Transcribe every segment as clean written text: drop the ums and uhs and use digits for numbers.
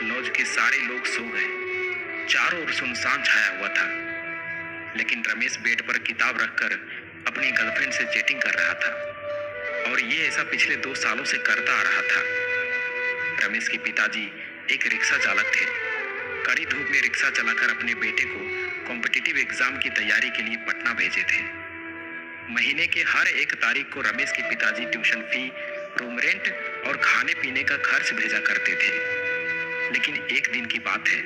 Laws के सारे लोग सो गए। चारों ओर सुनसान छाया हुआ था, लेकिन रमेश बेड पर किताब रखकर अपनी गर्लफ्रेंड से चैटिंग कर रहा था, और ये ऐसा पिछले 2 सालों से करता आ रहा था। रमेश के पिताजी एक रिक्शा चालक थे। कड़ी धूप में रिक्शा चलाकर अपने बेटे को कॉम्पिटिटिव एग्जाम की तैयारी के लिए पटना भेजे थे। महीने के हर 1 तारीख को रमेश के पिताजी ट्यूशन फी, रूम रेंट और खाने पीने का खर्च भेजा करते थे। लेकिन एक दिन की बात है,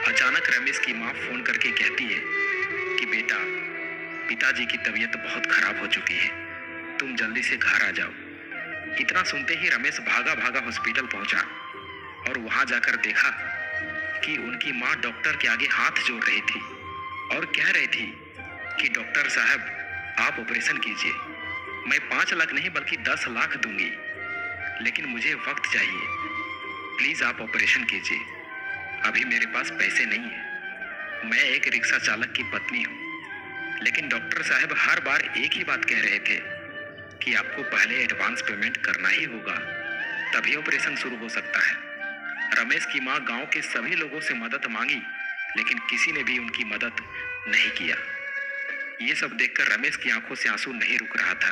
अचानक रमेश की माँ फोन करके कहती है कि बेटा, पिताजी की तबीयत बहुत खराब हो चुकी है, तुम जल्दी से घर आ जाओ। इतना सुनते ही रमेश भागा भागा हॉस्पिटल पहुंचा और वहां जाकर देखा कि उनकी माँ डॉक्टर के आगे हाथ जोड़ रही थी और कह रही थी कि डॉक्टर साहब, आप ऑपरेशन कीजिए। मैं 5 लाख नहीं बल्कि 10 लाख दूंगी, लेकिन मुझे वक्त चाहिए। प्लीज आप ऑपरेशन कीजिए, अभी मेरे पास पैसे नहीं है। मैं एक रिक्शा चालक की पत्नी हूँ। लेकिन डॉक्टर साहब हर बार एक ही बात कह रहे थे कि आपको पहले एडवांस पेमेंट करना ही होगा, तभी ऑपरेशन शुरू हो सकता है। रमेश की माँ गांव के सभी लोगों से मदद मांगी, लेकिन किसी ने भी उनकी मदद नहीं किया। ये सब देखकर रमेश की आंखों से आंसू नहीं रुक रहा था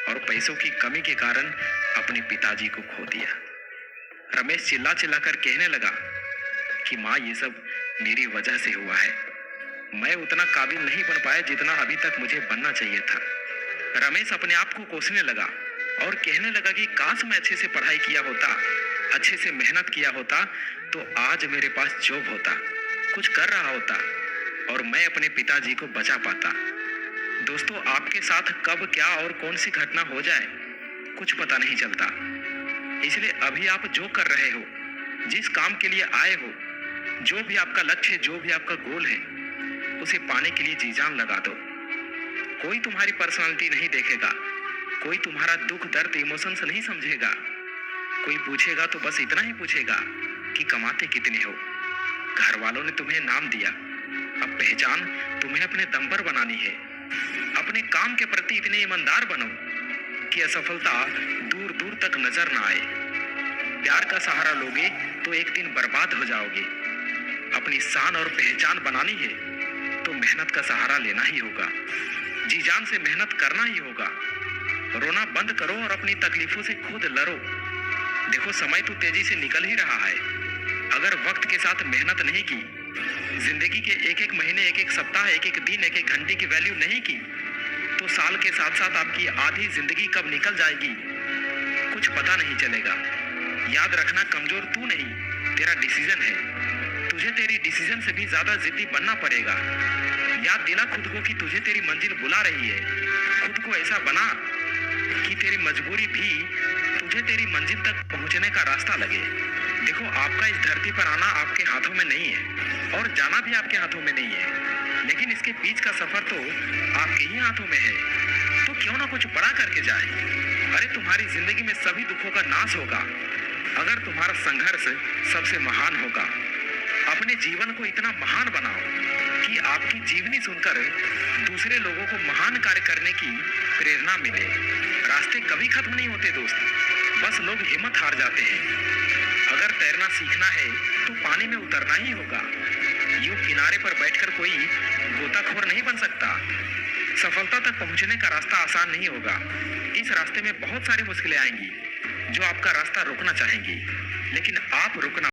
और पैसों की कमी के कारण अपने पिताजी को खो दिया। रमेश चिल्ला चिल्ला कर कहने लगा कि माँ, ये सब मेरी वजह से हुआ है। मैं उतना काबिल नहीं बन पाया जितना अभी तक मुझे बनना चाहिए था। रमेश अपने आप को कोसने लगा और कहने लगा कि काश मैं अच्छे से पढ़ाई किया होता, अच्छे से मेहनत किया होता, तो आज मेरे पास जॉब होता, कुछ कर रहा होता और मैं अपने पिताजी को बचा पाता। दोस्तों, आपके साथ कब क्या और कौन सी घटना हो जाए कुछ पता नहीं चलता। इसलिए अभी आप जो कर रहे हो, जिस काम के लिए आए हो, जो भी आपका लक्ष्य है, जो भी आपका गोल है, उसे पाने के लिए जी जान लगा दो। कोई तुम्हारी पर्सनालिटी नहीं देखेगा, कोई तुम्हारा दुख दर्द इमोशंस नहीं समझेगा। कोई पूछेगा तो बस इतना ही पूछेगा कि कमाते कितने हो। घर वालों ने तुम्हें नाम दिया, अब पहचान तुम्हें अपने दम पर बनानी है। अपने काम के प्रति इतने ईमानदार बनो कि असफलता दूर दूर तक नजर ना आए। प्यार का सहारा लोगे तो एक दिन बर्बाद हो जाओगे। अपनी शान और पहचान बनानी है तो मेहनत का सहारा लेना ही होगा, जी जान से मेहनत करना ही होगा। रोना बंद करो और अपनी तकलीफों से खुद लड़ो। देखो, समय तो तेजी से निकल ही रहा है। अगर वक्त के साथ मेहनत नहीं की, जिंदगी के एक एक महीने, एक एक सप्ताह, एक एक दिन, एक एक घंटे की वैल्यू नहीं की, तो साल के साथ साथ आपकी आधी जिंदगी कब निकल जाएगी कुछ पता नहीं चलेगा। याद रखना, कमजोर तू नहीं, तेरा डिसीजन है। तुझे तेरी डिसीजन से भी ज्यादा जिद्दी बनना पड़ेगा। याद दिला खुद को कि तुझे तेरी मंजिल बुला रही है। खुद को ऐसा बना कि तेरी मजबूरी भी तुझे तेरी मंजिल तक पहुंचने का रास्ता लगे। देखो, आपका इस धरती पर आना आपके हाथों में नहीं है और जाना भी आपके हाथों में नहीं है, लेकिन इसके बीच का सफर तो आपके ही हाथों में है। तो क्यों ना कुछ बड़ा करके जाए। अरे, तुम्हारी जिंदगी में सभी दुखों का नाश होगा अगर तुम्हारा संघर्ष सबसे महान होगा। अपने जीवन को इतना महान बनाओ कि आपकी जीवनी सुनकर दूसरे लोगों को महान कार्य करने की प्रेरणा मिले। रास्ते कभी खत्म नहीं होते दोस्त, बस लोग हिम्मत हार जाते हैं। अगर तैरना सीखना है तो पानी में उतरना ही होगा। यूं किनारे पर बैठकर कोई गोताखोर नहीं बन सकता। सफलता तक पहुंचने का रास्ता आसान नहीं होगा। इस रास्ते में बहुत सारी मुश्किलें आएंगी जो आपका रास्ता रोकना चाहेंगी, लेकिन आप रुकना